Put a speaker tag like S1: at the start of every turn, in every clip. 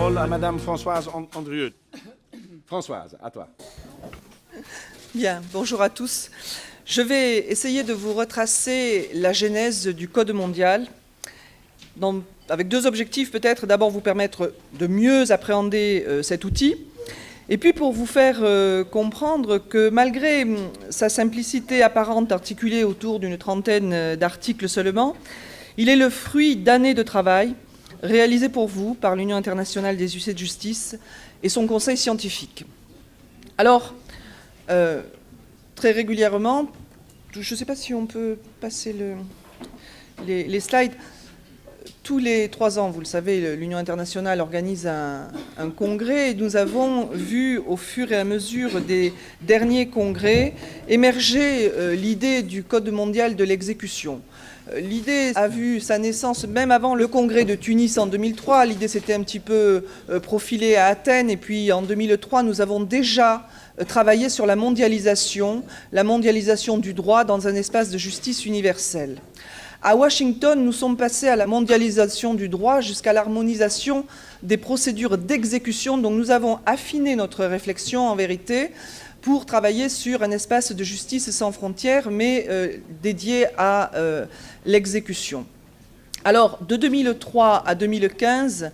S1: parole à Madame Françoise Andrieux. Françoise, à toi.
S2: Bien, bonjour à tous. Je vais essayer de vous retracer la genèse du Code mondial, avec deux objectifs peut-être. D'abord, vous permettre de mieux appréhender cet outil, et puis pour vous faire comprendre que malgré sa simplicité apparente articulée autour d'une trentaine d'articles seulement, il est le fruit d'années de travail réalisé pour vous par l'Union internationale des huissiers de justice et son conseil scientifique. Alors, très régulièrement, je ne sais pas si on peut passer les slides. Tous les 3 ans, vous le savez, l'Union internationale organise un congrès et nous avons vu au fur et à mesure des derniers congrès émerger l'idée du Code mondial de l'exécution. L'idée a vu sa naissance même avant le congrès de Tunis en 2003. L'idée s'était un petit peu profilée à Athènes et puis en 2003, nous avons déjà travaillé sur la mondialisation du droit dans un espace de justice universelle. À Washington, nous sommes passés à la mondialisation du droit jusqu'à l'harmonisation des procédures d'exécution. Donc nous avons affiné notre réflexion en vérité pour travailler sur un espace de justice sans frontières, mais dédié à l'exécution. Alors, de 2003 à 2015,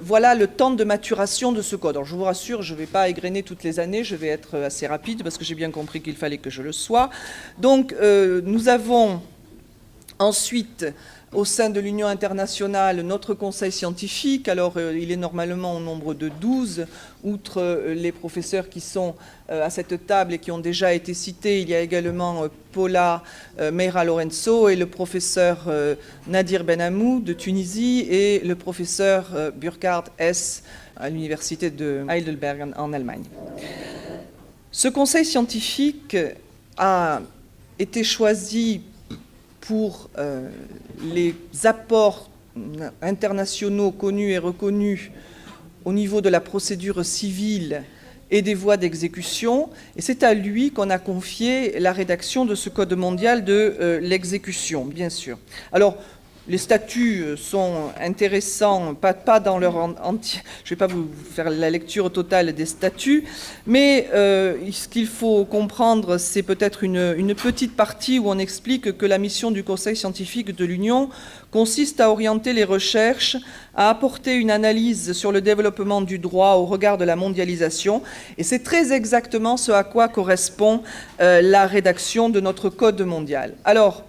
S2: voilà le temps de maturation de ce code. Alors, je vous rassure, je ne vais pas égrener toutes les années, je vais être assez rapide parce que j'ai bien compris qu'il fallait que je le sois. Donc, nous avons ensuite, au sein de l'Union internationale, notre conseil scientifique. Alors, il est normalement au nombre de 12, outre les professeurs qui sont à cette table et qui ont déjà été cités. Il y a également Paula Meira Lorenzo et le professeur Nadir Benhamou de Tunisie et le professeur Burkhard Hess à l'université de Heidelberg en Allemagne. Ce conseil scientifique a été choisi pour les apports internationaux connus et reconnus au niveau de la procédure civile et des voies d'exécution. Et c'est à lui qu'on a confié la rédaction de ce Code mondial de l'exécution, bien sûr. Alors, les statuts sont intéressants, pas dans leur entier. Je ne vais pas vous faire la lecture totale des statuts, mais ce qu'il faut comprendre, c'est peut-être une petite partie où on explique que la mission du Conseil scientifique de l'Union consiste à orienter les recherches, à apporter une analyse sur le développement du droit au regard de la mondialisation. Et c'est très exactement ce à quoi correspond la rédaction de notre Code mondial. Alors,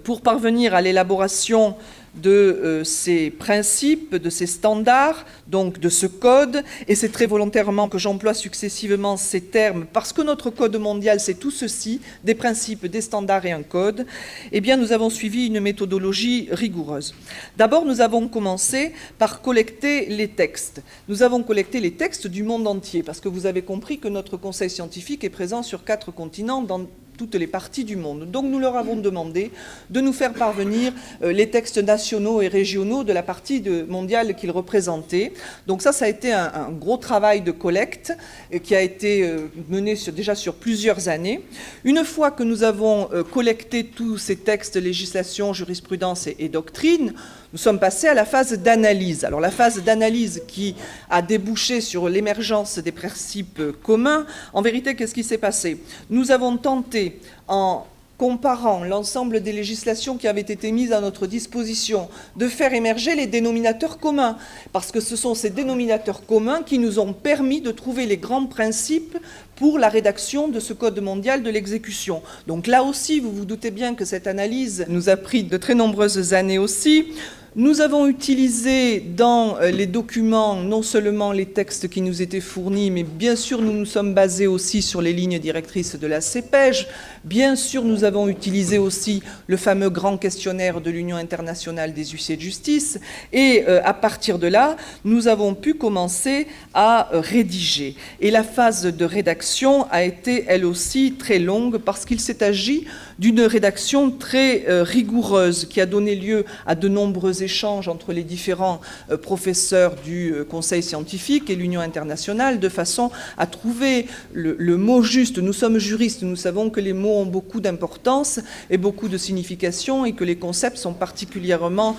S2: pour parvenir à l'élaboration de ces principes, de ces standards, donc de ce code, et c'est très volontairement que j'emploie successivement ces termes, parce que notre code mondial, c'est tout ceci, des principes, des standards et un code, eh bien nous avons suivi une méthodologie rigoureuse. D'abord, nous avons commencé par collecter les textes. Nous avons collecté les textes du monde entier, parce que vous avez compris que notre conseil scientifique est présent sur 4 continents, dans toutes les parties du monde. Donc nous leur avons demandé de nous faire parvenir les textes nationaux et régionaux de la partie mondiale qu'ils représentaient. Donc ça a été un gros travail de collecte qui a été mené déjà sur plusieurs années. Une fois que nous avons collecté tous ces textes, législation, jurisprudence et doctrine, nous sommes passés à la phase d'analyse. Alors la phase d'analyse qui a débouché sur l'émergence des principes communs, en vérité, qu'est-ce qui s'est passé? Nous avons tenté, en comparant l'ensemble des législations qui avaient été mises à notre disposition, de faire émerger les dénominateurs communs, parce que ce sont ces dénominateurs communs qui nous ont permis de trouver les grands principes pour la rédaction de ce Code mondial de l'exécution. Donc là aussi, vous vous doutez bien que cette analyse nous a pris de très nombreuses années aussi. Nous avons utilisé dans les documents non seulement les textes qui nous étaient fournis, mais bien sûr nous nous sommes basés aussi sur les lignes directrices de la CEPEJ. Bien sûr nous avons utilisé aussi le fameux grand questionnaire de l'Union internationale des huissiers de justice. Et à partir de là, nous avons pu commencer à rédiger. Et la phase de rédaction a été elle aussi très longue parce qu'il s'est agi d'une rédaction très rigoureuse qui a donné lieu à de nombreux échanges entre les différents professeurs du Conseil scientifique et l'Union internationale, de façon à trouver le mot juste. Nous sommes juristes, nous savons que les mots ont beaucoup d'importance et beaucoup de signification, et que les concepts sont particulièrement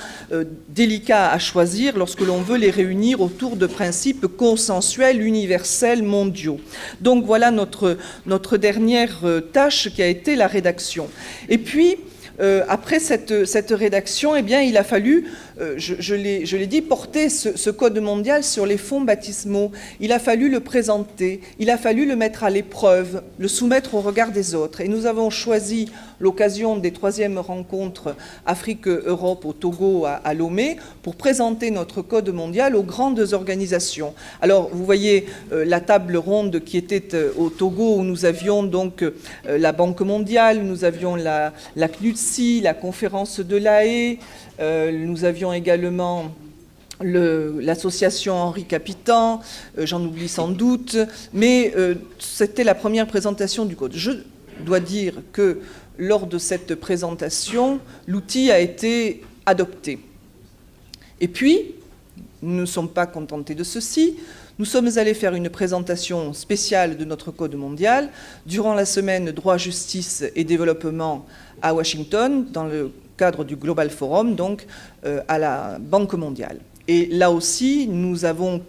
S2: délicats à choisir lorsque l'on veut les réunir autour de principes consensuels, universels, mondiaux. Donc voilà notre dernière tâche qui a été la rédaction. Et puis, après cette rédaction, eh bien, il a fallu, je l'ai dit, porter ce code mondial sur les fonds baptismaux. Il a fallu le présenter, il a fallu le mettre à l'épreuve, le soumettre au regard des autres. Et nous avons choisi l'occasion des 3e rencontres Afrique-Europe au Togo à Lomé pour présenter notre code mondial aux grandes organisations. Alors, vous voyez la table ronde qui était au Togo, où nous avions donc la Banque mondiale, nous avions la CNUTSI, la conférence de La Haye, nous avions également l'association Henri Capitan, j'en oublie sans doute, mais c'était la première présentation du code. Je dois dire que lors de cette présentation, l'outil a été adopté. Et puis, nous ne sommes pas contentés de ceci. Nous sommes allés faire une présentation spéciale de notre Code mondial durant la semaine Droit, Justice et Développement à Washington, dans le cadre du Global Forum, donc à la Banque mondiale. Et là aussi, nous avons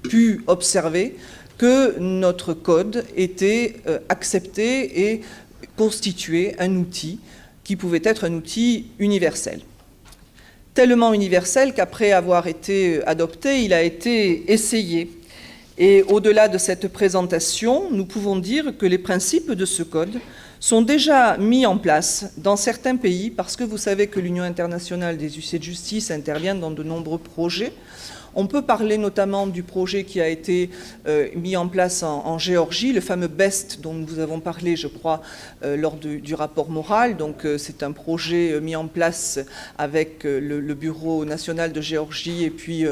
S2: pu observer que notre code était accepté et constituait un outil qui pouvait être un outil universel. Tellement universel qu'après avoir été adopté, il a été essayé. Et au-delà de cette présentation, nous pouvons dire que les principes de ce code sont déjà mis en place dans certains pays, parce que vous savez que l'Union internationale des huissiers de justice intervient dans de nombreux projets. On peut parler notamment du projet qui a été mis en place en Géorgie, le fameux BEST dont nous avons parlé, je crois, lors du rapport moral. Donc c'est un projet mis en place avec le Bureau national de Géorgie et puis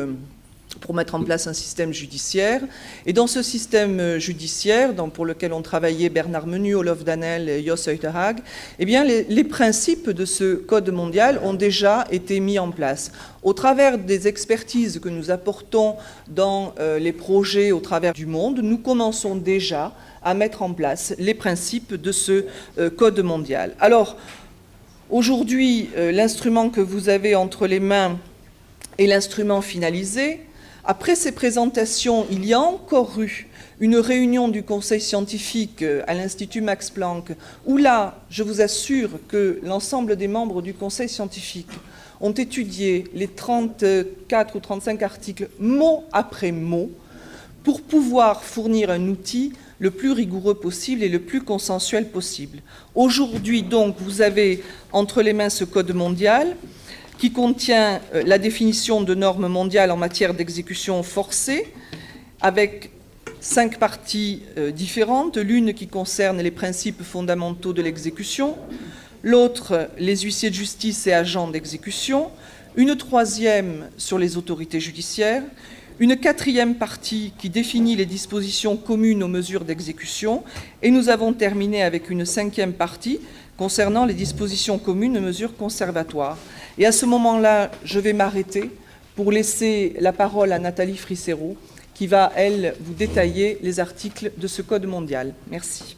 S2: pour mettre en place un système judiciaire. Et dans ce système judiciaire, pour lequel ont travaillé Bernard Menu, Olof Danell et Jos Uytterhage, eh bien, les principes de ce code mondial ont déjà été mis en place. Au travers des expertises que nous apportons dans les projets au travers du monde, nous commençons déjà à mettre en place les principes de ce code mondial. Alors, aujourd'hui, l'instrument que vous avez entre les mains est l'instrument finalisé. Après ces présentations, il y a encore eu une réunion du conseil scientifique à l'Institut Max Planck, où là, je vous assure que l'ensemble des membres du conseil scientifique ont étudié les 34 ou 35 articles mot après mot pour pouvoir fournir un outil le plus rigoureux possible et le plus consensuel possible. Aujourd'hui, donc, vous avez entre les mains ce code mondial qui contient la définition de normes mondiales en matière d'exécution forcée, avec 5 parties différentes, l'une qui concerne les principes fondamentaux de l'exécution, l'autre les huissiers de justice et agents d'exécution, une troisième sur les autorités judiciaires, une 4e partie qui définit les dispositions communes aux mesures d'exécution, et nous avons terminé avec une 5e partie concernant les dispositions communes aux mesures conservatoires. Et à ce moment-là, je vais m'arrêter pour laisser la parole à Nathalie Frissero, qui va, elle, vous détailler les articles de ce Code mondial. Merci.